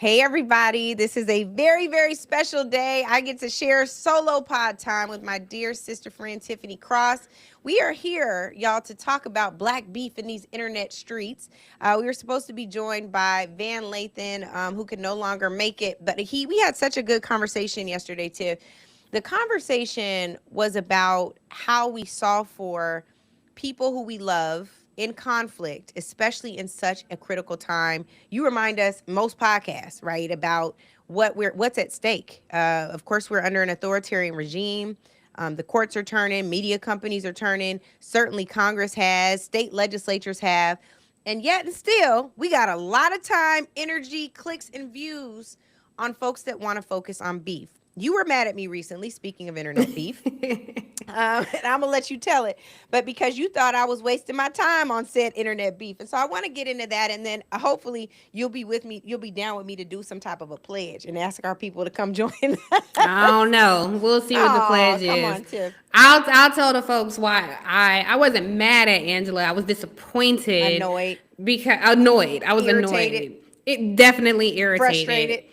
Hey, everybody. This is a very, very special day. I get to share SoloPod time with my dear sister friend, Tiffany Cross. We are here, y'all, to talk about black beef in these internet streets. We were supposed to be joined by Van Lathan, who could no longer make it, but we had such a good conversation yesterday, Tiff. The conversation was about how we solve for people who we love in conflict, especially in such a critical time. You remind us most podcasts, right, about what's at stake. Of course, we're under an authoritarian regime. The courts are turning, media companies are turning. Certainly, Congress has, state legislatures have, and yet and still, we got a lot of time, energy, clicks, and views on folks that want to focus on beef. You were mad at me recently, speaking of internet beef, and I'm going to let you tell it, but because you thought I was wasting my time on said internet beef. And so I want to get into that, and then hopefully you'll be down with me to do some type of a pledge and ask our people to come join us. I don't know. We'll see what the pledge Come is. on, Tiff. I'll tell the folks why I wasn't mad at Angela. I was disappointed. Annoyed. I was Irritated. annoyed. It definitely irritated.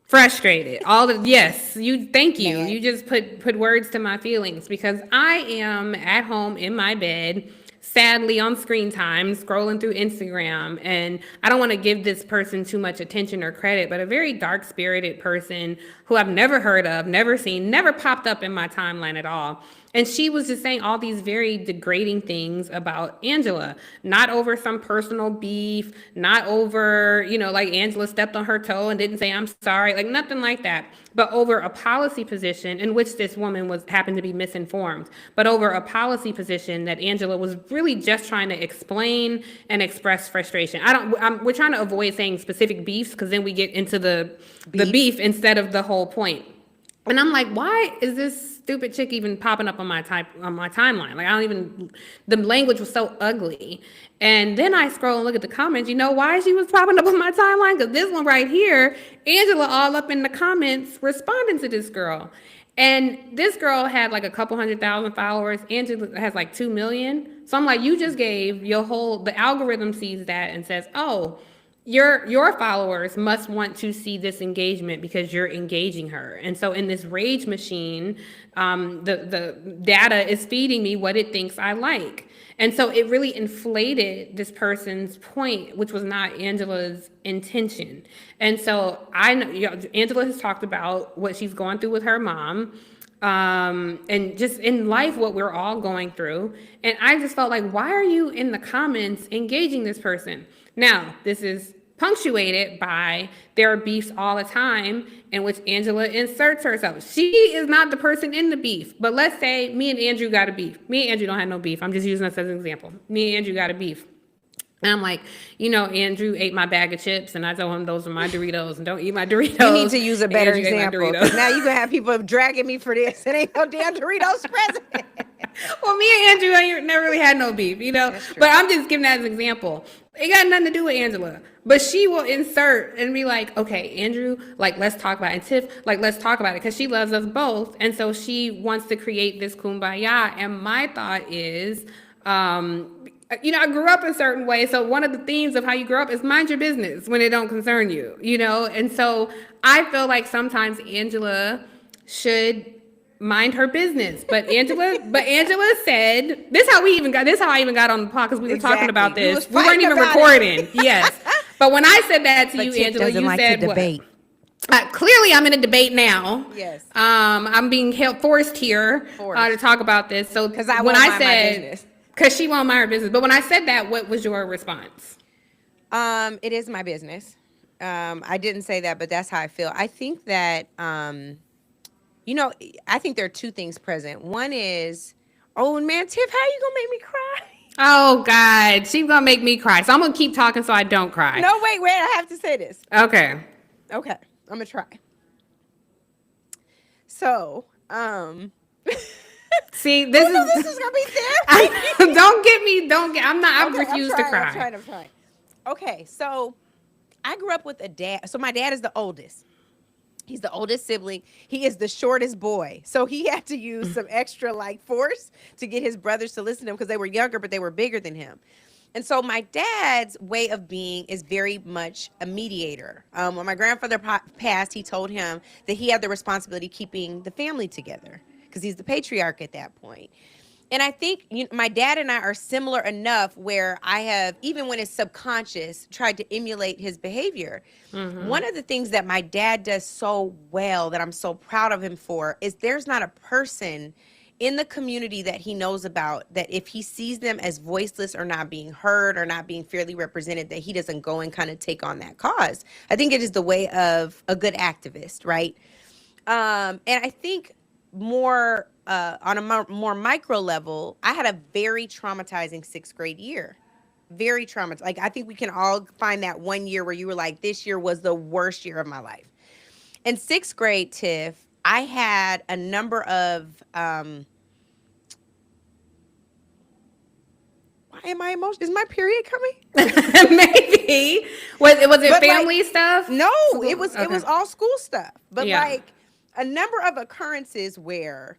Frustrated. Yes, thank you. Mad. You just put words to my feelings, because I am at home in my bed, sadly on screen time, scrolling through Instagram, and I don't want to give this person too much attention or credit, but a very dark-spirited person who I've never heard of, never seen, never popped up in my timeline at all. And she was just saying all these very degrading things about Angela, not over some personal beef, not over, like Angela stepped on her toe and didn't say, I'm sorry, like nothing like that, but over a policy position in which this woman happened to be misinformed, but over a policy position that Angela was really just trying to explain and express frustration. We're trying to avoid saying specific beefs, because then we get into the beef instead of the whole point. And I'm like, why is this stupid chick even popping up on my timeline? Like, the language was so ugly. And then I scroll and look at the comments. You know why she was popping up on my timeline? Because this one right here, Angela all up in the comments responding to this girl. And this girl had like a couple 100,000 followers. Angela has like 2 million. So I'm like, you just gave the algorithm sees that and says, oh, your followers must want to see this engagement because you're engaging her. And so in this rage machine, the data is feeding me what it thinks I like. And so it really inflated this person's point, which was not Angela's intention. And so I know, Angela has talked about what she's going through with her mom, and just in life, what we're all going through. And I just felt like, why are you in the comments engaging this person? Now, this is punctuated by there are beefs all the time in which Angela inserts herself. She is not the person in the beef, but let's say me and Andrew got a beef. Me and Andrew don't have no beef. I'm just using this as an example. Me and Andrew got a beef. And I'm like, Andrew ate my bag of chips, and I told him those are my Doritos, and don't eat my Doritos. You need to use a better example. Now you're going to have people dragging me for this. It ain't no damn Doritos present. Well, me and Andrew ain't never really had no beef, But I'm just giving that as an example. It got nothing to do with Angela. But she will insert and be like, okay, Andrew, like, let's talk about it. And Tiff, like, let's talk about it, because she loves us both. And so she wants to create this kumbaya. And my thought is, I grew up a certain way. So one of the themes of how you grow up is mind your business when it don't concern you, And so I feel like sometimes Angela should mind her business. But Angela said, this how I even got on the podcast. We were talking about this. We weren't even recording. Yes. But when I said that to you, Angela, you said debate. Clearly, I'm in a debate now. Yes. I'm being forced here to talk about this. So because because she won't mind her business. But when I said that, what was your response? It is my business. I didn't say that, but that's how I feel. I think that, I think there are two things present. One is, oh, man, Tiff, how are you going to make me cry? Oh, God. She's going to make me cry. So I'm going to keep talking so I don't cry. No, wait. I have to say this. Okay. I'm going to try. So, see, this is gonna be therapy. I refuse to cry. I'm trying. Okay, so I grew up with a dad. So my dad is the oldest. He's the oldest sibling. He is the shortest boy. So he had to use some extra force to get his brothers to listen to him because they were younger, but they were bigger than him. And so my dad's way of being is very much a mediator. When my grandfather passed, he told him that he had the responsibility of keeping the family together because he's the patriarch at that point. And I think my dad and I are similar enough where I have, even when it's subconscious, tried to emulate his behavior. One of the things that my dad does so well that I'm so proud of him for is there's not a person in the community that he knows about that if he sees them as voiceless or not being heard or not being fairly represented, that he doesn't go and kind of take on that cause. I think it is the way of a good activist, right? And I think more on a more micro level, I had a very traumatizing 6th grade year. Very traumatized. Like, I think we can all find that one year where you were like, this year was the worst year of my life. In 6th grade, Tiff, I had a number of why am I emotional? Is my period coming? Maybe. Was it But, family stuff? No, School? it was all school stuff. But Yeah. like a number of occurrences where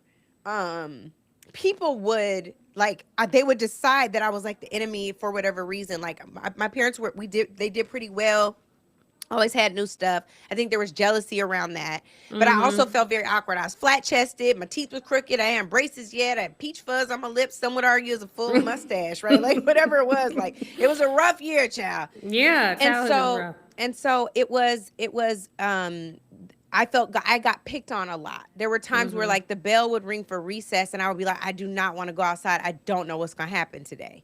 people would they would decide that I was like the enemy for whatever reason. Like my parents they did pretty well. Always had new stuff. I think there was jealousy around that. But I also felt very awkward. I was flat-chested. My teeth were crooked. I hadn't braces yet. I had peach fuzz on my lips. Some would argue it was a full mustache, right? Like whatever it was. Like it was a rough year, child. Yeah. And so it was I felt I got picked on a lot. There were times where like the bell would ring for recess and I would be like, I do not want to go outside. I don't know what's going to happen today.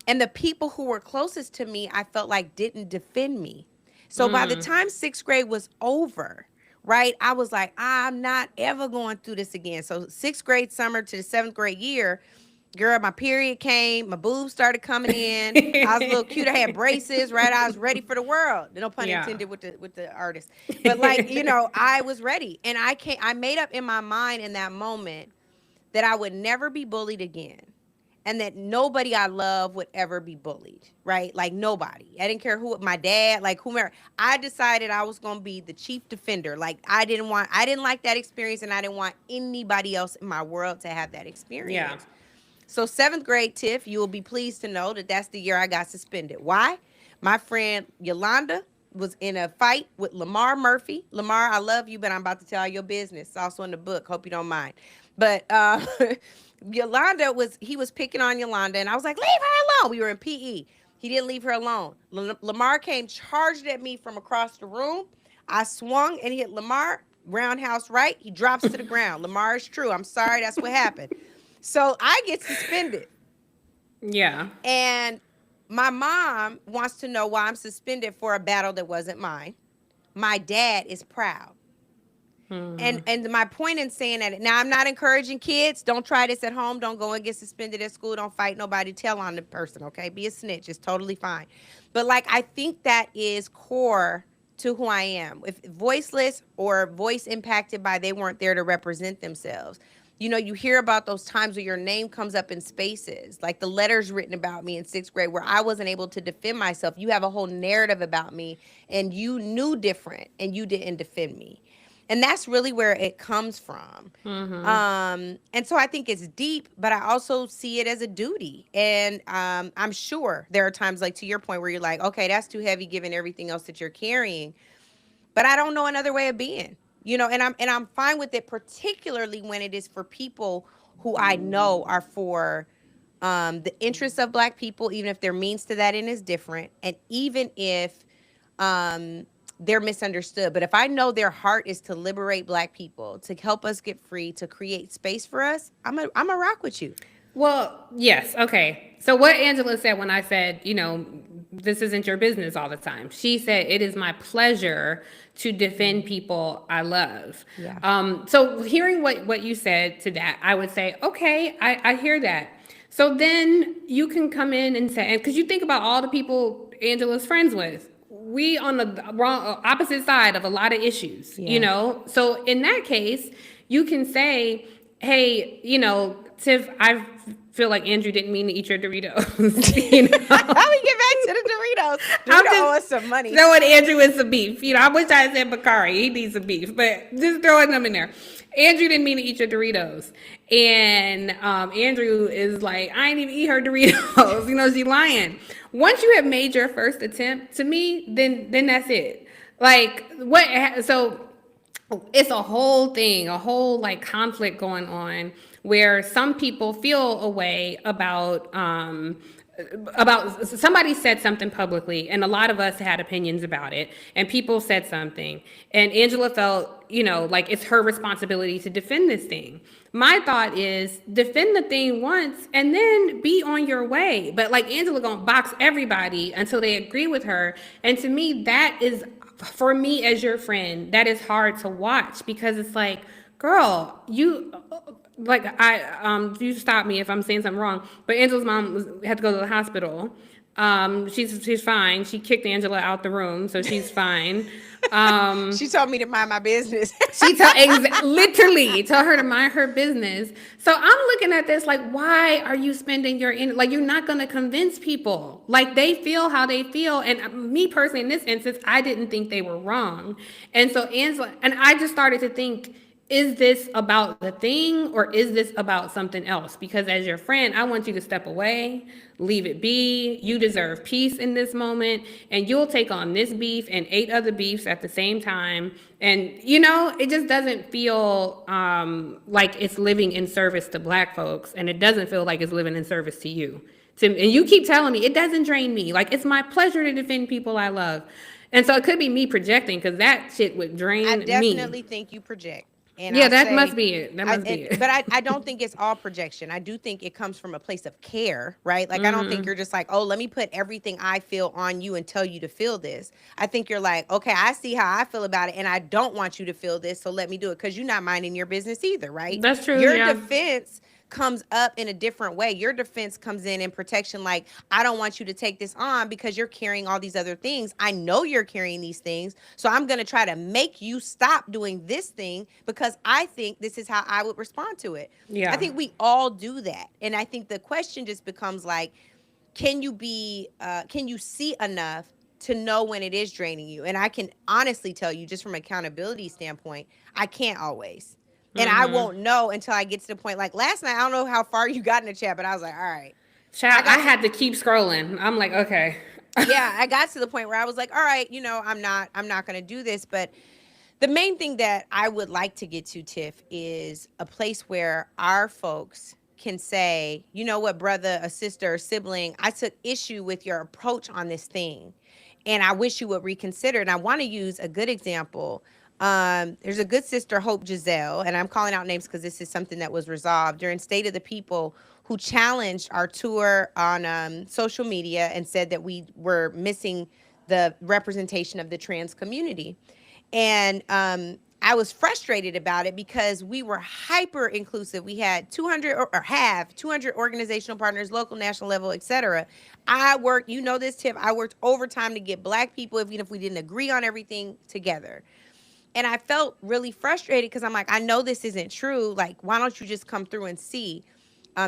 And the people who were closest to me, I felt like didn't defend me. So by the time 6th grade was over, right, I was like, I'm not ever going through this again. So 6th grade summer to the 7th grade year, girl, my period came, my boobs started coming in. I was a little cute. I had braces, right? I was ready for the world. No pun intended with the artist. But like, I was ready. And I made up in my mind in that moment that I would never be bullied again. And that nobody I love would ever be bullied, right? Like nobody. I didn't care who, my dad, like whomever. I decided I was going to be the chief defender. Like I didn't like that experience, and I didn't want anybody else in my world to have that experience. Yeah. So 7th grade, Tiff, you will be pleased to know that that's the year I got suspended. Why? My friend Yolanda was in a fight with Lamar Murphy. Lamar, I love you, but I'm about to tell you your business. It's also in the book. Hope you don't mind. But Yolanda he was picking on Yolanda, and I was like, leave her alone. We were in PE. He didn't leave her alone. Lamar came, charged at me from across the room. I swung and hit Lamar, roundhouse right. He drops to the ground. Lamar, is true. I'm sorry. That's what happened. So I get suspended. Yeah. And my mom wants to know why I'm suspended for a battle that wasn't mine. My dad is proud. And my point in saying that, now I'm not encouraging kids, don't try this at home, don't go and get suspended at school, don't fight nobody, tell on the person, okay? Be a snitch, it's totally fine. But like, I think that is core to who I am. If voiceless or voice impacted by they weren't there to represent themselves. You hear about those times where your name comes up in spaces, like the letters written about me in 6th grade where I wasn't able to defend myself. You have a whole narrative about me and you knew different and you didn't defend me. And that's really where it comes from. And so I think it's deep, but I also see it as a duty. And I'm sure there are times, like to your point, where you're like, okay, that's too heavy given everything else that you're carrying. But I don't know another way of being, and I'm fine with it, particularly when it is for people who I know are for the interests of Black people, even if their means to that end is different. And even if they're misunderstood. But if I know their heart is to liberate Black people, to help us get free, to create space for us, I'm a rock with you. Well, yes. Okay. So what Angela said when I said, this isn't your business all the time. She said, it is my pleasure to defend people I love. Yeah. So hearing what you said to that, I would say, okay, I hear that. So then you can come in and say, because you think about all the people Angela's friends with, we on the opposite side of a lot of issues, So in that case, you can say, hey, Tiff, I feel like Andrew didn't mean to eat your Doritos. How we get back to the Doritos? I'm just owe us some money. Throwing Andrew in some beef. I wish I had said Bakari. He needs some beef, but just throwing them in there. Andrew didn't mean to eat your Doritos. And Andrew is like, I ain't even eat her Doritos. She's lying. Once you have made your first attempt, to me, then that's it. Like what? So it's a whole thing, a whole like conflict going on where some people feel a way about somebody said something publicly, and a lot of us had opinions about it, and people said something, and Angela felt, like it's her responsibility to defend this thing. My thought is defend the thing once and then be on your way. But like Angela gonna box everybody until they agree with her, and to me that is, for me as your friend, that is hard to watch, because it's like, girl, you stop me if I'm saying something wrong, but Angela's mom had to go to the hospital. She's fine. She kicked Angela out the room, so she's fine. She told me to mind my business. Literally tell her to mind her business. So I'm looking at this like, why are you spending your like, you're not going to convince people. Like, they feel how they feel, and me personally in this instance, I didn't think they were wrong. And so Angela and I just started to think, is this about the thing or is this about something else? Because as your friend, I want you to step away, leave it be. You deserve peace in this moment, and you'll take on this beef and 8 other beefs at the same time. And, it just doesn't feel like it's living in service to Black folks, and it doesn't feel like it's living in service to you. And you keep telling me it doesn't drain me. Like, it's my pleasure to defend people I love. And so it could be me projecting, because that shit would drain me. I definitely think you project. And yeah, that must be it. But I don't think it's all projection. I do think it comes from a place of care, right? Like, I don't think you're just like, oh, let me put everything I feel on you and tell you to feel this. I think you're like, okay, I see how I feel about it, and I don't want you to feel this, so let me do it, because you're not minding your business either, right? That's true. Your defense comes up in a different way. Your defense comes in protection, like, I don't want you to take this on because you're carrying all these other things. I know you're carrying these things, so I'm going to try to make you stop doing this thing because I think this is how I would respond to it. Yeah. I think we all do that. And I think the question just becomes like, can you see enough to know when it is draining you? And I can honestly tell you, just from an accountability standpoint, I can't always. And I won't know until I get to the point. Like last night, I don't know how far you got in the chat, but I was like, all right. Child, I had to keep scrolling. I'm like, okay. Yeah, I got to the point where I was like, all right, I'm not going to do this. But the main thing that I would like to get to, Tiff, is a place where our folks can say, you know what, brother, a sister, a sibling, I took issue with your approach on this thing, and I wish you would reconsider. And I want to use a good example. There's a good sister, Hope Giselle, and I'm calling out names because this is something that was resolved during State of the People, who challenged our tour on social media and said that we were missing the representation of the trans community. And I was frustrated about it because we were hyper inclusive. We had 200 organizational partners, local, national level, etc. I worked, this, Tiff, I worked overtime to get Black people, even if we didn't agree on everything, together. And I felt really frustrated because I'm like, I know this isn't true. Like, why don't you just come through and see?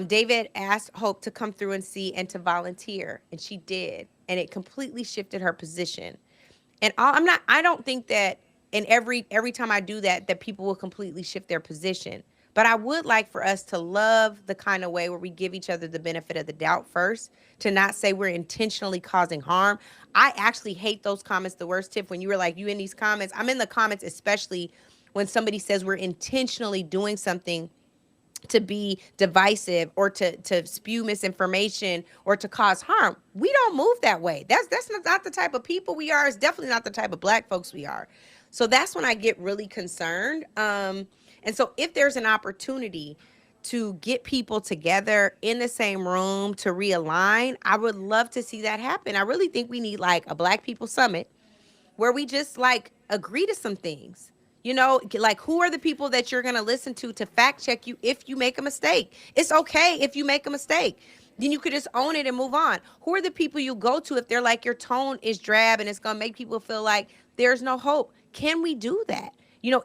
David asked Hope to come through and see and to volunteer, and she did. And it completely shifted her position. And I don't think that in every time I do that people will completely shift their position. But I would like for us to love the kind of way where we give each other the benefit of the doubt first, to not say we're intentionally causing harm. I actually hate those comments the worst, Tiff, when you were like, you in these comments. I'm in the comments, especially when somebody says we're intentionally doing something to be divisive or to spew misinformation or to cause harm. We don't move that way. That's not the type of people we are. It's definitely not the type of Black folks we are. So that's when I get really concerned. And so if there's an opportunity to get people together in the same room to realign, I would love to see that happen. I really think we need like a Black People Summit where we just like agree to some things. Like, who are the people that you're going to listen to fact check you if you make a mistake? It's okay if you make a mistake. Then you could just own it and move on. Who are the people you go to if they're like, your tone is drab and it's going to make people feel like there's no hope? Can we do that?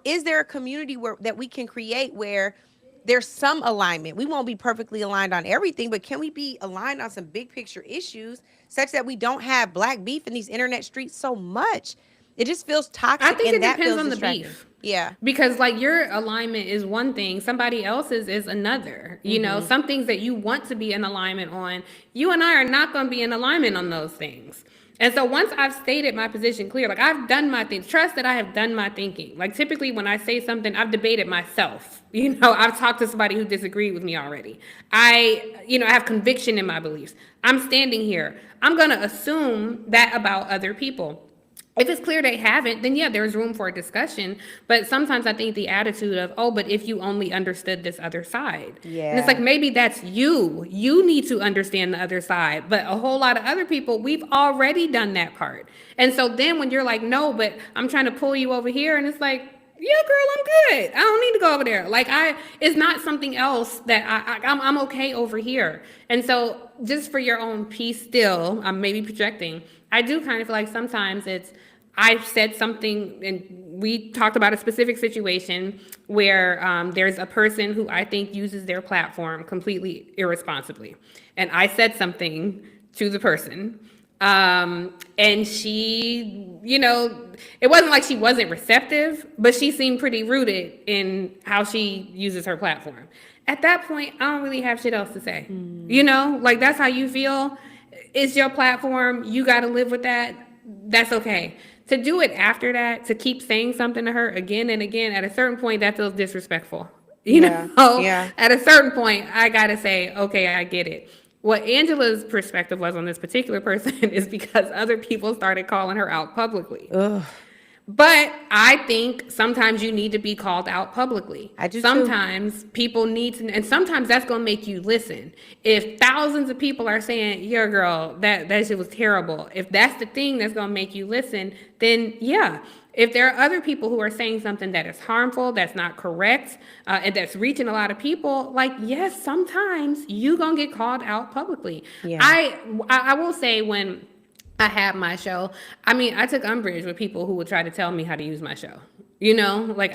Is there a community that we can create where there's some alignment? We won't be perfectly aligned on everything, but can we be aligned on some big picture issues such that we don't have Black beef in these internet streets so much? It just feels toxic. I think and it depends on the beef. Yeah. Because like your alignment is one thing, somebody else's is another. You know, some things that you want to be in alignment on, you and I are not going to be in alignment on those things. And so once I've stated my position clear, like I've done my thing, trust that I have done my thinking. Like typically when I say something, I've debated myself. You know, I've talked to somebody who disagreed with me already. I have conviction in my beliefs. I'm standing here. I'm going to assume that about other people. If it's clear they haven't, then yeah, there's room for a discussion. But sometimes I think the attitude of, oh, but if you only understood this other side. Yeah. And it's like, maybe that's you. You need to understand the other side. But a whole lot of other people, we've already done that part. And so then when you're like, no, but I'm trying to pull you over here. And it's like, yeah, girl, I'm good. I don't need to go over there. Like it's not something else that I'm okay over here. And so just for your own peace still, I'm maybe projecting. I do kind of feel like sometimes I've said something and we talked about a specific situation where there's a person who I think uses their platform completely irresponsibly. And I said something to the person. And she, it wasn't like she wasn't receptive, but she seemed pretty rooted in how she uses her platform. At that point, I don't really have shit else to say. Like that's how you feel. It's your platform. You got to live with that. That's okay. To do it after that, to keep saying something to her again and again, at a certain point, that feels disrespectful. Yeah. At a certain point, I got to say, okay, I get it. What Angela's perspective was on this particular person is because other people started calling her out publicly. Ugh. But I think sometimes you need to be called out publicly. I do sometimes too. People need to, and sometimes that's going to make you listen. If thousands of people are saying, yeah, girl, that shit was terrible. If that's the thing that's going to make you listen, then yeah. If there are other people who are saying something that is harmful, that's not correct, and that's reaching a lot of people, like, yes, sometimes you going to get called out publicly. Yeah. I will say when I had my show, I took umbrage with people who would try to tell me how to use my show. Like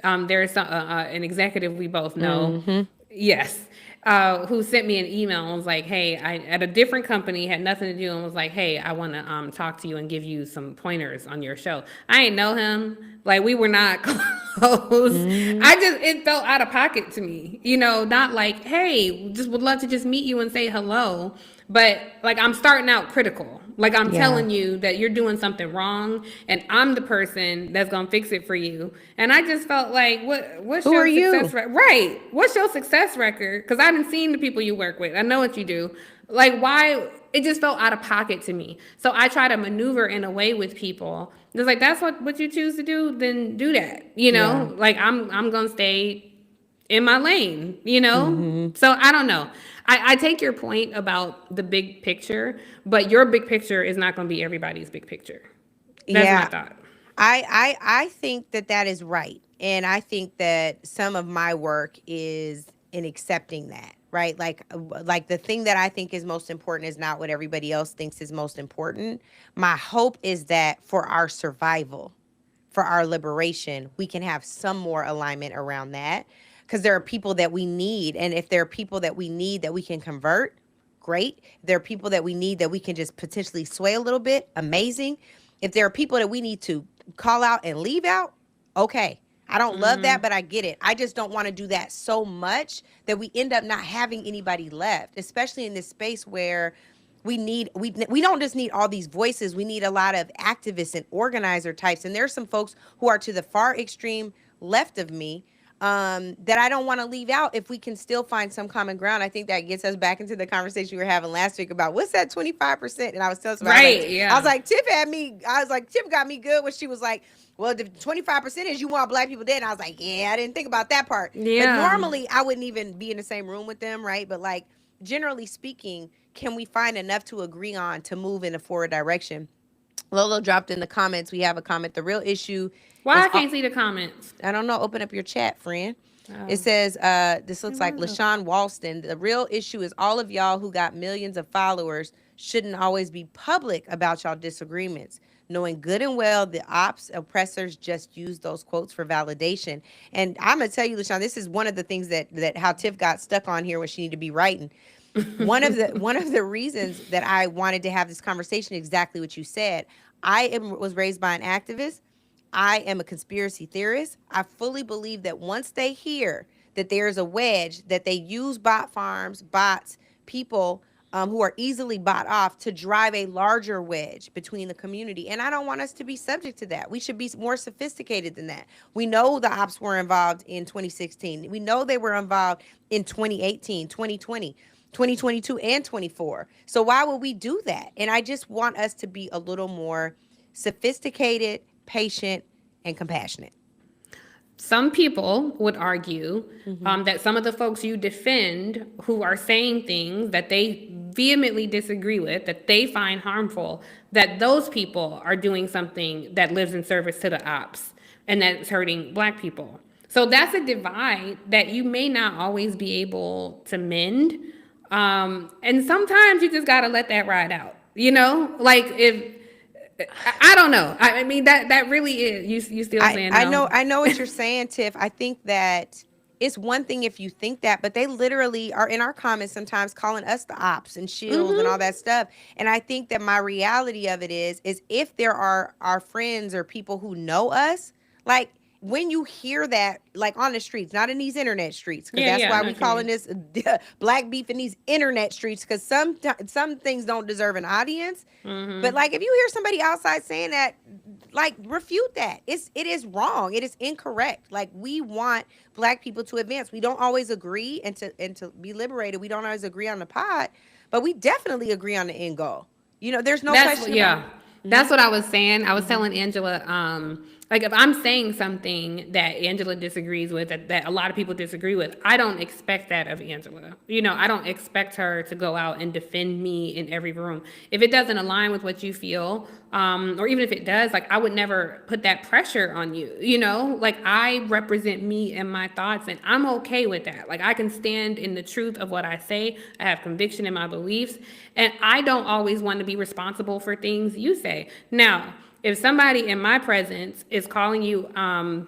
there's an executive we both know. Yes. Who sent me an email and was like, hey, I at a different company, had nothing to do, and was like, hey, I want to talk to you and give you some pointers on your show. I ain't know him. Like, we were not close. It felt out of pocket to me. Not like, hey, just would love to just meet you and say hello. But like, I'm starting out critical. Like I'm telling you that you're doing something wrong and I'm the person that's going to fix it for you. And I just felt like, what's your success record? Right. What's your success record? Cause I haven't seen the people you work with. I know what you do. Like why? It just felt out of pocket to me. So I try to maneuver in a way with people. It's like, that's what you choose to do. Then do that. Like I'm going to stay in my lane, So I don't know. I take your point about the big picture, but your big picture is not going to be everybody's big picture. That's my thought. I think that is right. And I think that some of my work is in accepting that, right? Like the thing that I think is most important is not what everybody else thinks is most important. My hope is that for our survival, for our liberation, we can have some more alignment around that. Because there are people that we need. And if there are people that we need that we can convert, great. If there are people that we need that we can just potentially sway a little bit, amazing. If there are people that we need to call out and leave out, okay. I don't love that, but I get it. I just don't want to do that so much that we end up not having anybody left, especially in this space where we don't just need all these voices. We need a lot of activists and organizer types. And there's some folks who are to the far extreme left of me that I don't want to leave out if we can still find some common ground. I think that gets us back into the conversation we were having last week about what's that 25%? And I was telling somebody, I was like, Tiff got me good when she was like, well, the 25% is you want black people dead. And I was like, yeah, I didn't think about that part. Yeah. But normally I wouldn't even be in the same room with them, right? But like, generally speaking, can we find enough to agree on to move in a forward direction? Lolo dropped in the comments. We have a comment. The real issue. Why I can't see the comments? I don't know. Open up your chat, friend. It says, this looks like LaShawn Walston. The real issue is all of y'all who got millions of followers shouldn't always be public about y'all disagreements, knowing good and well the oppressors just use those quotes for validation. And I'm going to tell you, LaShawn, this is one of the things that how Tiff got stuck on here when she needed to be writing. One of the reasons that I wanted to have this conversation, exactly what you said. I was raised by an activist. I am a conspiracy theorist. I fully believe that once they hear that there's a wedge, that they use bot farms, bots, people who are easily bought off to drive a larger wedge between the community. And I don't want us to be subject to that. We should be more sophisticated than that. We know the ops were involved in 2016. We know they were involved in 2018, 2020. 2022 and 24. So why would we do that? And I just want us to be a little more sophisticated, patient, and compassionate. Some people would argue that some of the folks you defend who are saying things that they vehemently disagree with, that they find harmful, that those people are doing something that lives in service to the ops and that's hurting Black people. So that's a divide that you may not always be able to mend. And sometimes you just got to let that ride out, like I don't know. I mean, that really is, you still saying no? I know what you're saying, Tiff. I think that it's one thing if you think that, but they literally are in our comments sometimes calling us the ops and shields and all that stuff. And I think that my reality of it is if there are our friends or people who know us, like, when you hear that, like on the streets, not in these internet streets, because that's why we calling this black beef in these internet streets, because some things don't deserve an audience. But like, if you hear somebody outside saying that, like, refute that. It is wrong. It is incorrect. Like, we want Black people to advance. We don't always agree, and to be liberated. We don't always agree on the pod, but we definitely agree on the end goal. There's no question. That's what I was saying. I was telling Angela, like, if I'm saying something that Angela disagrees with, that a lot of people disagree with, I don't expect that of Angela. I don't expect her to go out and defend me in every room. If it doesn't align with what you feel, or even if it does, like, I would never put that pressure on you, Like, I represent me and my thoughts, and I'm okay with that. Like, I can stand in the truth of what I say. I have conviction in my beliefs, and I don't always want to be responsible for things you say. Now, if somebody in my presence is calling you, I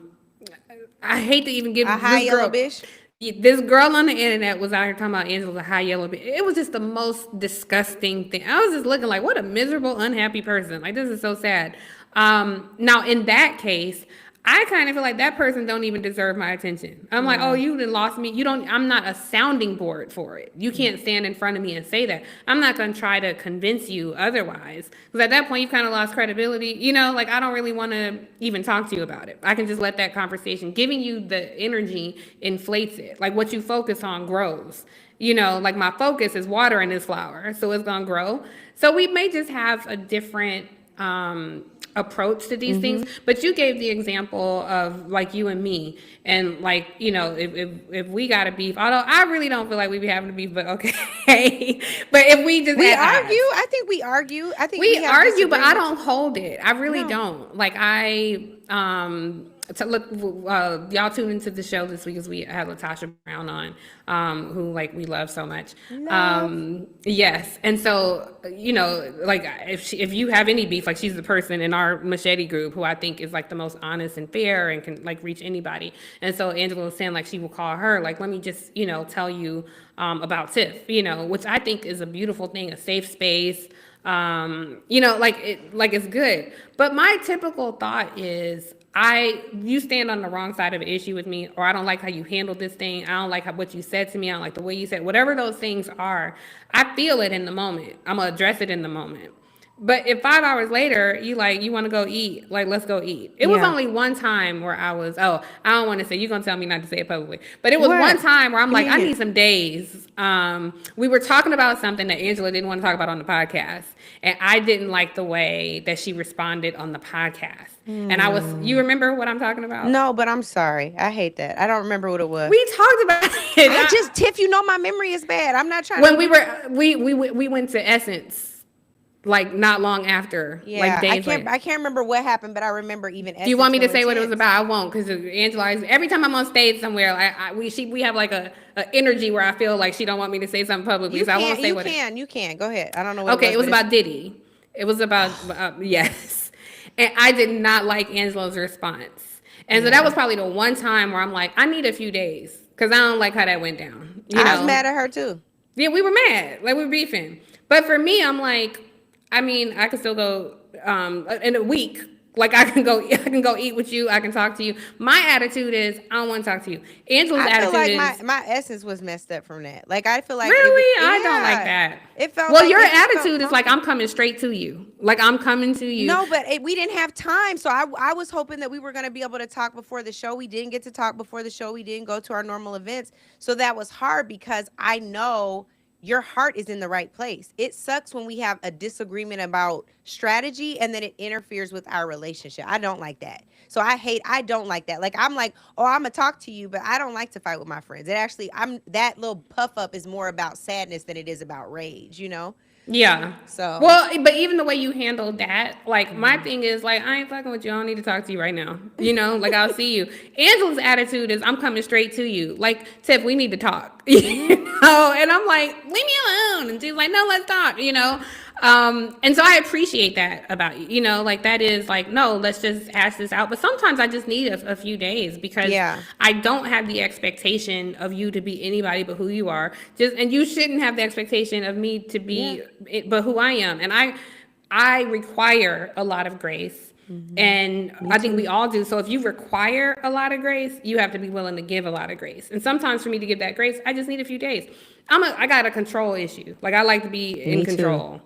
hate to even give a high yellow bitch. This girl on the internet was out here talking about Angela's a high yellow bitch. It was just the most disgusting thing. I was just looking like, what a miserable, unhappy person. Like, this is so sad. Now, in that case, I kind of feel like that person don't even deserve my attention. I'm like, oh, you done lost me. I'm not a sounding board for it. You can't stand in front of me and say that. I'm not going to try to convince you otherwise. Because at that point, you've kind of lost credibility. Like, I don't really want to even talk to you about it. I can just let that conversation, giving you the energy, inflates it. Like, what you focus on grows. Like, my focus is watering this flower, so it's going to grow. So we may just have a different approach to these things, but you gave the example of, like, you and me, and, like, if we got a beef, although I really don't feel like we be having a beef, but okay. But if we just argue, I think we argue. I think we argue, but I don't hold it. I really don't. Like, to look, y'all tune into the show this week as we had Latasha Brown on, who, like, we love so much. Yes, and so, like, if you have any beef, like, she's the person in our machete group who I think is, like, the most honest and fair and can, like, reach anybody. And so Angela was saying, like, she will call her, like, let me just tell you about Tiff, which I think is a beautiful thing, a safe space. It's good. But my typical thought is, you stand on the wrong side of an issue with me, or I don't like how you handled this thing. I don't like what you said to me. I don't like the way you said, whatever those things are. I feel it in the moment. I'm going to address it in the moment. But if 5 hours later, you want to go eat, like, let's go eat. It was only one time where I don't want to say, you're going to tell me not to say it publicly. But it was one time where I'm like, I need some days. We were talking about something that Angela didn't want to talk about on the podcast. And I didn't like the way that she responded on the podcast. And you remember what I'm talking about? No, but I'm sorry. I hate that. I don't remember what it was. We talked about it. Tiff, my memory is bad. I'm not trying we went to Essence. Like, not long after, like, days later. I can't remember what happened, but I remember even. Do you want me to say what it was about? I won't, because Angela, every time I'm on stage somewhere, we have like a energy where I feel like she don't want me to say something publicly, so I won't say what. You can go ahead. I don't know. What okay, it was about Diddy. It was about yes, and I did not like Angela's response, and so that was probably the one time where I'm like, I need a few days because I don't like how that went down. I was mad at her too. Yeah, we were mad, like we were beefing, but for me, I'm like. I mean, I could still go in a week. Like I can go eat with you. I can talk to you. My attitude is I don't want to talk to you. Angela's I feel attitude like is my essence was messed up from that. Like I feel like really I don't like yeah, that. it felt Well, like your it just felt attitude is like I'm coming straight to you. Like I'm coming to you. No, but we didn't have time. So I was hoping that we were going to be able to talk before the show. We didn't get to talk before the show. We didn't go to our normal events. So that was hard because I know your heart is in the right place. It sucks when we have a disagreement about strategy and then it interferes with our relationship. I don't like that. So I don't like that. Like I'm like, oh, I'm gonna talk to you, but I don't like to fight with my friends. It actually, that little puff up is more about sadness than it is about rage, you know? Yeah. So. Well, but even the way you handled that, like my thing is like I ain't fucking with you. I don't need to talk to you right now. You know, like I'll see you. Angela's attitude is I'm coming straight to you. Like Tiff, we need to talk. You know, and I'm like, leave me alone. And she's like, no, let's talk. You know, and so I appreciate that about you. You know, like that is like no, let's just hash this out. But sometimes I just need a few days because Yeah. I don't have the expectation of you to be anybody but who you are. And you shouldn't have the expectation of me to be but who I am. And I require a lot of grace. And I think we all do. So if you require a lot of grace, you have to be willing to give a lot of grace. And sometimes for me to give that grace, I just need a few days. I got a control issue. Like I like to be in control.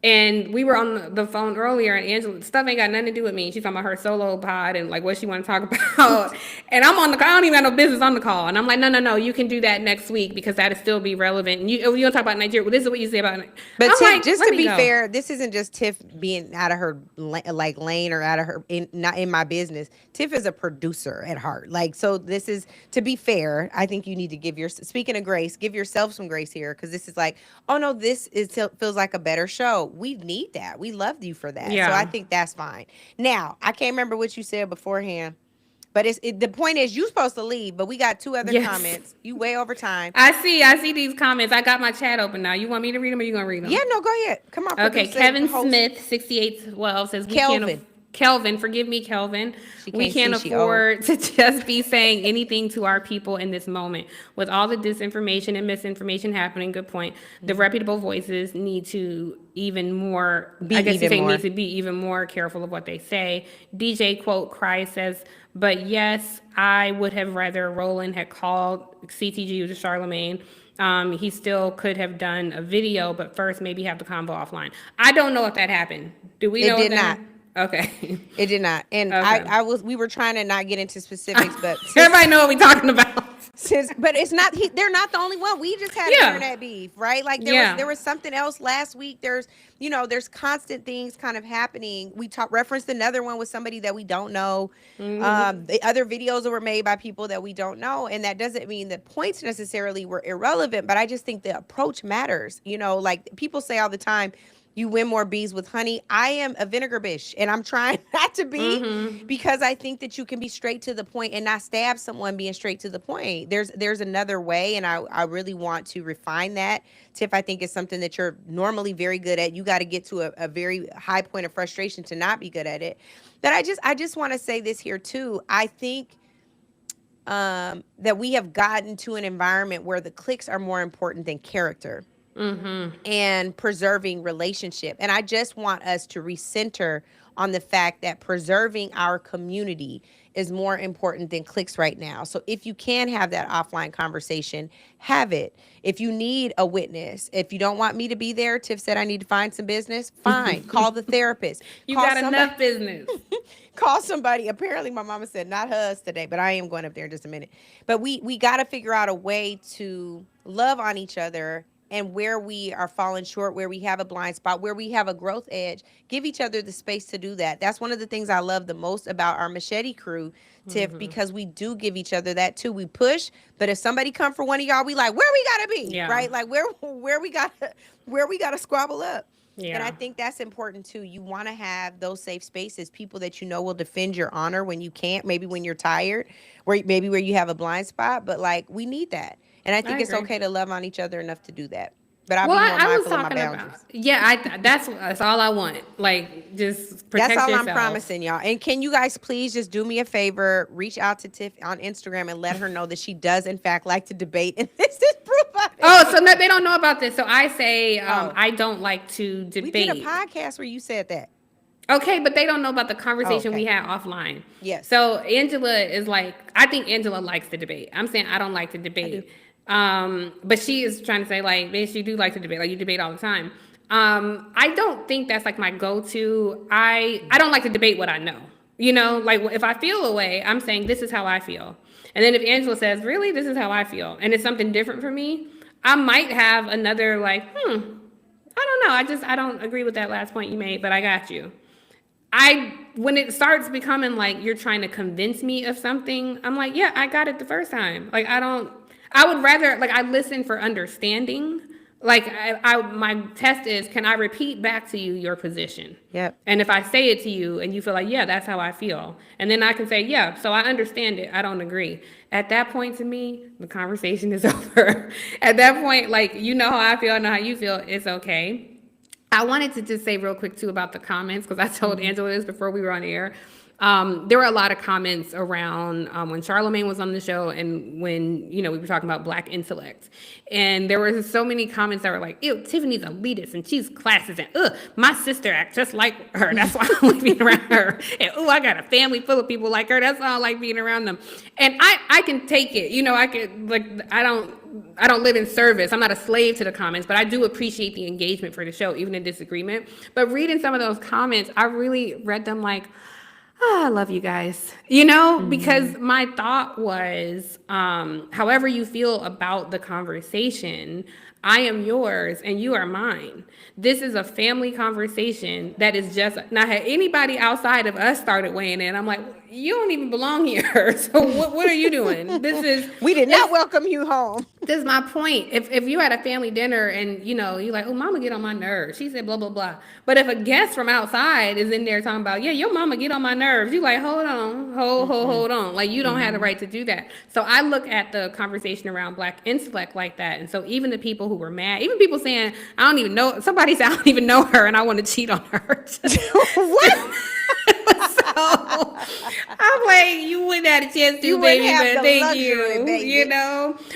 And we were on the phone earlier, and Angela, stuff ain't got nothing to do with me. She's talking about her SoloPod and like what she want to talk about. And I'm on the call. I don't even have no business on the call. And I'm like, no, you can do that next week because that'll still be relevant. And you don't talk about Nigeria. Well, this is what you say about. But I'm Tiff, like, just let to me be go. fair, this isn't just Tiff being out of her like lane or out of her not in my business. Tiff is a producer at heart. Like so, this is to be fair. I think you need to give speaking of grace, give yourself some grace here because this is like, oh no, feels like a better show. We need that. We loved you for that. Yeah. So I think that's fine. Now I can't remember what you said beforehand. But the point is, you're supposed to leave, but we got two other comments. You way over time. I see these comments. I got my chat open now. You want me to read them or you gonna read them? Yeah, no, go ahead. Come on. Okay, Kevin Smith, 6812 says, Kelvin, forgive me, Kelvin. We can't afford to just be saying anything to our people in this moment. With all the disinformation and misinformation happening, good point. The reputable voices need to even more, need to be even more careful of what they say. DJ quote Cry says, but yes, I would have rather Roland had called CTG to Charlamagne. He still could have done a video, but first maybe have the convo offline. I don't know if that happened. Do we know? It did not. Okay. It did not. And okay. we were trying to not get into specifics, but everybody know what we're talking about. But it's not, they're not the only one. We just had internet beef, right? Like there was something else last week. There's constant things kind of happening. We referenced another one with somebody that we don't know. The other videos that were made by people that we don't know. And that doesn't mean the points necessarily were irrelevant, but I just think the approach matters. You know, like people say all the time, you win more bees with honey. I am a vinegar bitch, and I'm trying not to be because I think that you can be straight to the point and not stab someone being straight to the point. There's another way, and I really want to refine that. Tiff, I think is something that you're normally very good at. You got to get to a very high point of frustration to not be good at it. But I just want to say this here too. I think that we have gotten to an environment where the clicks are more important than character. And preserving relationship. And I just want us to recenter on the fact that preserving our community is more important than clicks right now. So if you can have that offline conversation, have it. If you need a witness, if you don't want me to be there, Tiff said I need to find some business, fine. Call the therapist. You got enough business. Call somebody. Apparently my mama said not us today, but I am going up there in just a minute. But we got to figure out a way to love on each other. And where we are falling short, where we have a blind spot, where we have a growth edge, give each other the space to do that. That's one of the things I love the most about our machete crew, Tiff, because we do give each other that too. We push, but if somebody come for one of y'all, we like, where we gotta be, right? Like where we gotta squabble up. Yeah. And I think that's important too. You want to have those safe spaces, people that you know will defend your honor when you can't, maybe when you're tired, where you have a blind spot, but like we need that. And I think it's okay to love on each other enough to do that. But I'll be more mindful of my boundaries. That's all I want. Like, just protect yourself. That's all I'm promising y'all. And can you guys please just do me a favor, reach out to Tiff on Instagram and let her know that she does in fact like to debate. And this is proof of it. Oh, so they don't know about this. So I say I don't like to debate. We did a podcast where you said that. Okay, but they don't know about the conversation Okay. we had offline. Yes. So Angela is like, I think Angela likes to debate. I'm saying I don't like to I do. debate. But she is trying to say like, bitch, you do like to debate. Like you debate all the time. I don't think that's like my go-to. I don't like to debate what I know. You know, like if I feel a way, I'm saying this is how I feel. And then if Angela says, really, this is how I feel, and it's something different for me, I might have another like, I don't know. I don't agree with that last point you made, but I got you. When it starts becoming like you're trying to convince me of something, I'm like, yeah, I got it the first time. Like I would rather like I listen for understanding. Like my test is, can I repeat back to you your position? Yep. And if I say it to you and you feel like, yeah, that's how I feel, and then I can say, yeah, so I understand it. I don't agree. At that point, to me, the conversation is over. At that point, like you know how I feel, I know how you feel. It's okay. I wanted to just say real quick too about the comments because I told Angela this before we were on air. There were a lot of comments around when Charlamagne was on the show and when we were talking about Black intellect, and there were so many comments that were like, "Ew, Tiffany's elitist and she's classist," and "Ugh, my sister acts just like her. That's why I like being around her." And "Ooh, I got a family full of people like her. That's why I like being around them." And I can take it. I could like I don't live in service. I'm not a slave to the comments, but I do appreciate the engagement for the show, even in disagreement. But reading some of those comments, I really read them like, oh, I love you guys, because my thought was, however you feel about the conversation, I am yours and you are mine. This is a family conversation that is just not had anybody outside of us started weighing in. I'm like, you don't even belong here. So what are you doing? We did not welcome you home. This is my point. If you had a family dinner and you're like, oh, mama get on my nerves. She said blah blah blah. But if a guest from outside is in there talking about, yeah, your mama get on my nerves, you like, hold on, hold on. Like you don't have the right to do that. So I look at the conversation around Black intellect like that. And so even the people who were mad, even people saying, I don't even know, somebody said I don't even know her and I want to cheat on her. What? So I'm like, you wouldn't have a chance to, baby, but thank you. Baby.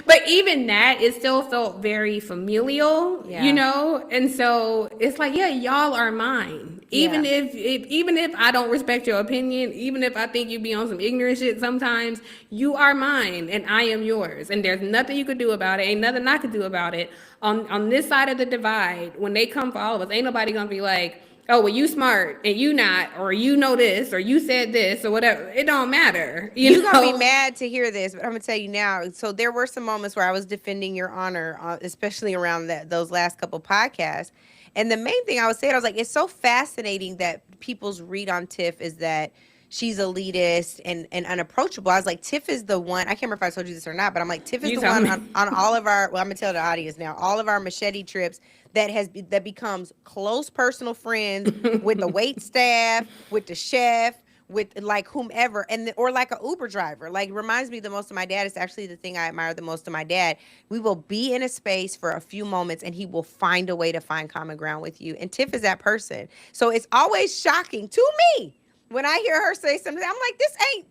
But even that, it still felt very familial, and so it's like, yeah, y'all are mine. Even if I don't respect your opinion, even if I think you be on some ignorant shit sometimes, you are mine and I am yours. And there's nothing you could do about it. Ain't nothing I could do about it. On this side of the divide, when they come for all of us, ain't nobody gonna be like, oh, well, you smart and you not, or you know this, or you said this, or whatever. It don't matter. You're going to be mad to hear this, but I'm going to tell you now. So there were some moments where I was defending your honor, especially around those last couple podcasts. And the main thing I was saying, I was like, it's so fascinating that people's read on Tiff is that she's elitist and unapproachable. I was like, Tiff is the one. I can't remember if I told you this or not, but I'm like, Tiff is the one on all of our, well, I'm going to tell the audience now, all of our machete trips that becomes close personal friends with the wait staff, with the chef, with like whomever, or like a Uber driver. Like reminds me the most of my dad. It's actually the thing I admire the most of my dad. We will be in a space for a few moments and he will find a way to find common ground with you. And Tiff is that person. So it's always shocking to me when I hear her say something. I'm like,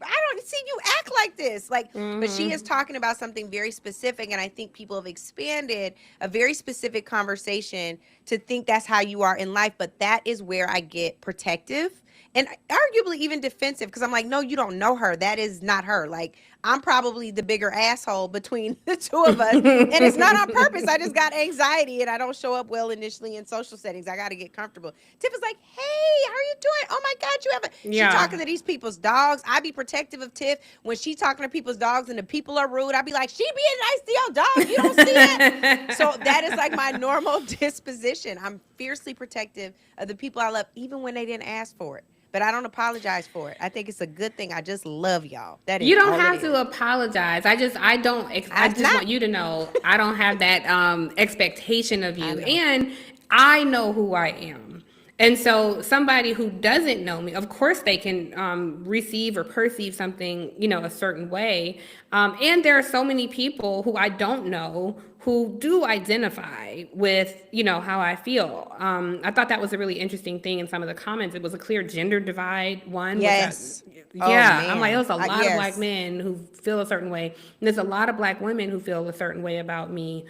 I don't see you act like this. Like, but she is talking about something very specific. And I think people have expanded a very specific conversation to think that's how you are in life. But that is where I get protective and arguably even defensive, because I'm like, no, you don't know her. That is not her. Like, I'm probably the bigger asshole between the two of us. And it's not on purpose. I just got anxiety and I don't show up well initially in social settings. I got to get comfortable. Tiff is like, hey, how are you doing? Oh my God, you have a... She's talking to these people's dogs. I be protective of Tiff. When she's talking to people's dogs and the people are rude, I be like, she being nice to your dog. You don't see it. So that is like my normal disposition. I'm fiercely protective of the people I love, even when they didn't ask for it. But I don't apologize for it. I think it's a good thing. I just love y'all. That is. You don't have to apologize. I just want you to know I don't have that expectation of you, and I know who I am. And so somebody who doesn't know me, of course they can receive or perceive something, a certain way. And there are so many people who I don't know who do identify with, how I feel. I thought that was a really interesting thing in some of the comments. It was a clear gender divide one. Yes. I'm like, there's a lot of Black men who feel a certain way. And there's a lot of Black women who feel a certain way about me.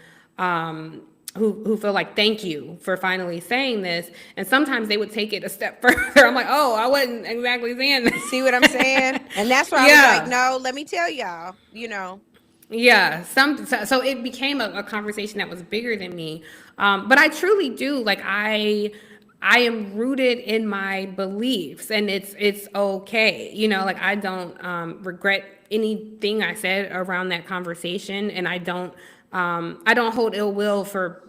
who feel like, thank you for finally saying this. And sometimes they would take it a step further. I'm like, oh, I wasn't exactly saying that. See what I'm saying? And that's why I was like, Yeah. no, let me tell y'all, you know. Yeah, so it became a conversation that was bigger than me. But I truly do, like, I am rooted in my beliefs, and it's okay. You know, like, I don't regret anything I said around that conversation, and I don't hold ill will for,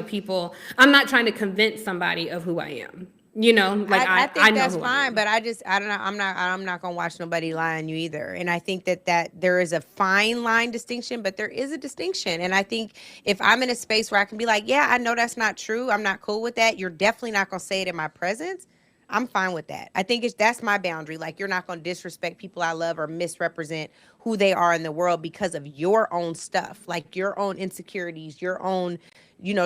people. I'm not trying to convince somebody of who I am. You know, like, I I think know that's who I fine, am. but I don't know. I'm not gonna watch nobody lie on you either. And I think that there is a fine line distinction, but there is a distinction. And I think if I'm in a space where I can be like, yeah, I know that's not true. I'm not cool with that. You're definitely not gonna say it in my presence. I'm fine with that. I think that's my boundary. Like, you're not gonna disrespect people I love or misrepresent who they are in the world because of your own stuff, like your own insecurities, your own,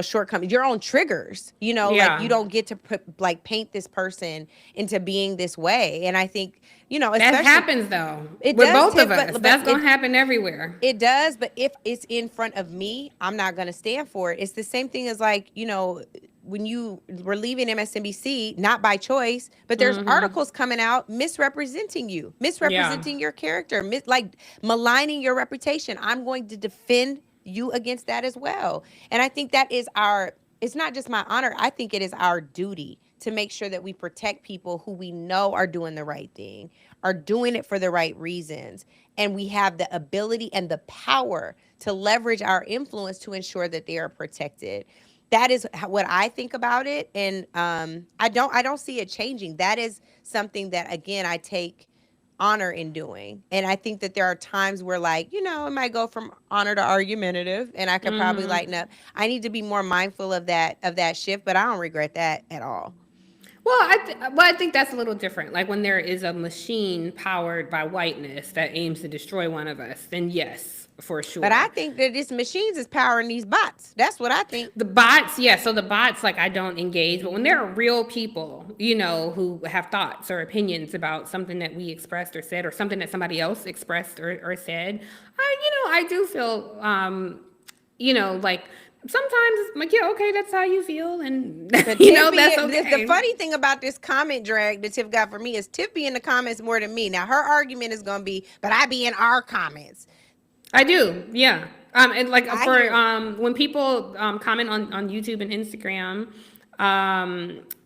shortcomings, your own triggers. Like, you Yeah. don't get to put, like, paint this person into being this way. And I think, That especially happens though it with does, both of Tiff, us. but That's gonna happen everywhere. it does, but if it's in front of me, I'm not going to stand for it. It's the same thing as, like, when you were leaving MSNBC, not by choice, but there's articles coming out misrepresenting you, Yeah. misrepresenting your character, like maligning your reputation. I'm going to defend you against that as well. And I think that is it's not just my honor. I think it is our duty to make sure that we protect people who we know are doing the right thing, are doing it for the right reasons. And we have the ability and the power to leverage our influence to ensure that they are protected. That is what I think about it. And I don't see it changing. That is something that, again, I take honor in doing. And I think that there are times where, like, it might go from honor to argumentative, and I could probably lighten up. I need to be more mindful of that shift, but I don't regret that at all. Well, I think that's a little different. Like, when there is a machine powered by whiteness that aims to destroy one of us, then yes, for But I sure. think that this machines is powering these bots. That's what I think. The bots, yeah. So the bots, like, I don't engage, but when there are real people, who have thoughts or opinions about something that we expressed or said, or something that somebody else expressed or said, I do feel, like, sometimes it's like, yeah, okay, that's how you feel, and But Tiff that's the okay. funny thing about this comment drag that Tiff got for me is Tiff be in the comments more than me. Now, her argument is going to be, but I be in our comments. I do, yeah. And, like, I for hear. when people comment on YouTube and Instagram,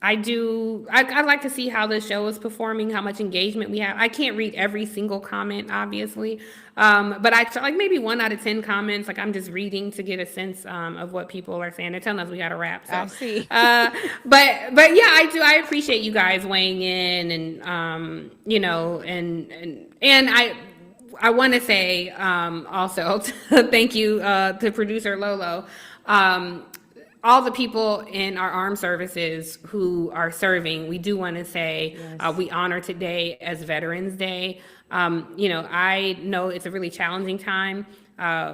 I do. I like to see how the show is performing, how much engagement we have. I can't read every single comment, obviously, but I like maybe 1 out of 10 comments. Like, I'm just reading to get a sense of what people are saying. They're telling us we got to wrap. I So, see. but yeah, I do. I appreciate you guys weighing in, and and I want to say also thank you to producer Lolo. All the people in our armed services who are serving, we do want to say Yes. we honor today as Veterans Day. I know it's a really challenging time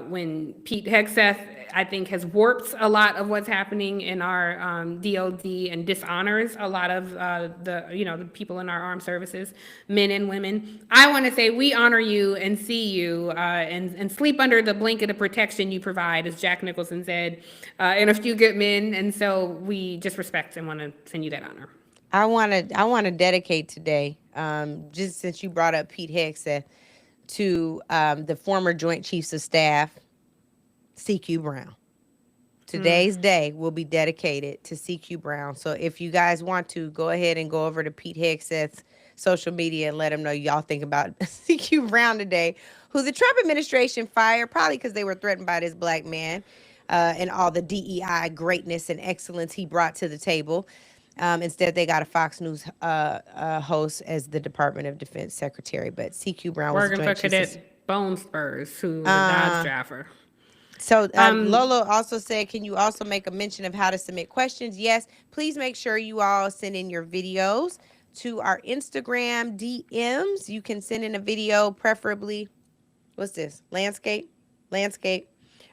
when Pete Hegseth, I think, has warped a lot of what's happening in our DOD and dishonors a lot of the people in our armed services, men and women. I want to say we honor you and see you and sleep under the blanket of protection you provide, as Jack Nicholson said, and A Few Good Men. And so we just respect and want to send you that honor. I want to dedicate today, just since you brought up Pete Hegseth, to the former Joint Chiefs of Staff, CQ Brown. Today's day will be dedicated to CQ Brown. So if you guys want to, go ahead and go over to Pete Hegseth's social media and let him know y'all think about CQ Brown today, who the Trump administration fired, probably because they were threatened by this black man and all the DEI greatness and excellence he brought to the table. Instead, they got a Fox News host as the Department of Defense secretary. But CQ Brown was the Working for Joint Chiefs of. Cadet Bone Spurs, who was a Dodge driver. So Um, Lolo also said, can you also make a mention of how to submit questions? Yes, please make sure you all send in your videos to our Instagram DMs. You can send in a video, preferably, what's this? Landscape.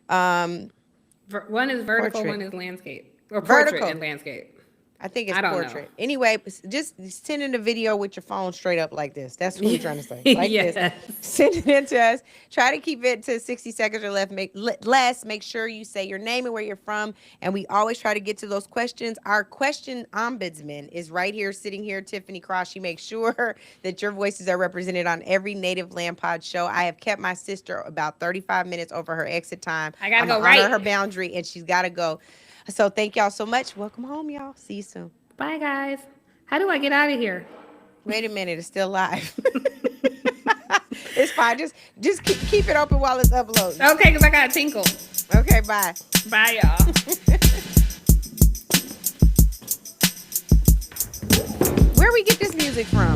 Um, One is vertical, Portrait. one is landscape, or portrait Vertical. and landscape. I think it's I don't know. portrait. Anyway, just send in a video with your phone straight up like this. That's what we're trying to say. Like Yes. this. Send it in to us. Try to keep it to 60 seconds or less. Make sure you say your name and where you're from. And we always try to get to those questions. Our question ombudsman is right here, sitting here, Tiffany Cross. She makes sure that your voices are represented on every Native Land Pod show. I have kept my sister about 35 minutes over her exit time. I gotta go honor right. her boundary, and she's got to go. So thank y'all so much. Welcome home, y'all. See you soon. Bye, guys. How do I get out of here? Wait a minute, it's still live. It's fine. Just keep it open while it's uploading. Okay, because I got to tinkle. Okay, bye. Bye, y'all. Where we get this music from?